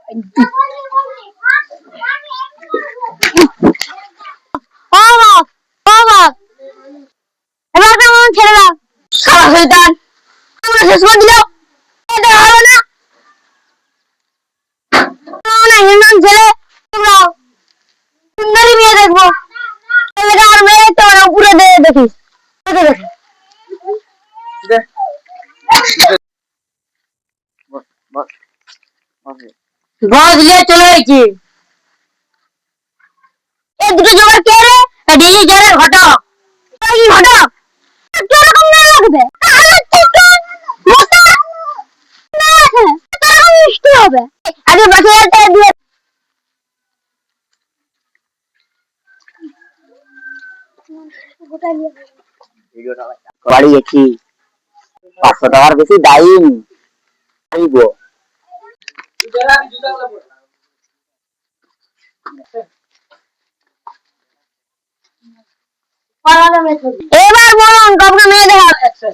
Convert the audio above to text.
ও বাপ, ও বাপ, এবার কেমন ছেড়ে দাও। শালা শয়তান, আমরা শেষ করে দিল। এটা হলো না, না হিমান ছেলে। তোমরা সুন্দরী মেয়ে দেখবো, ছেলেটা আর মেয়ে তো উপরে দেখিস। গজ নিয়ে চলে গেছি। এই দুটো জোগাড় কে রে? ডিজিটালের ঘটক। কি ঘটক? কিরকম না লাগবে? আরে চিকেন মোটা না আছে, কিরকম মিষ্টি হবে? আরে 5000 টাকা দিয়ে বাড়ি গেছি, 500 টাকার বেশি দাইন আইব। এবার বলুন কাউকে মেয়ে দেখা এখন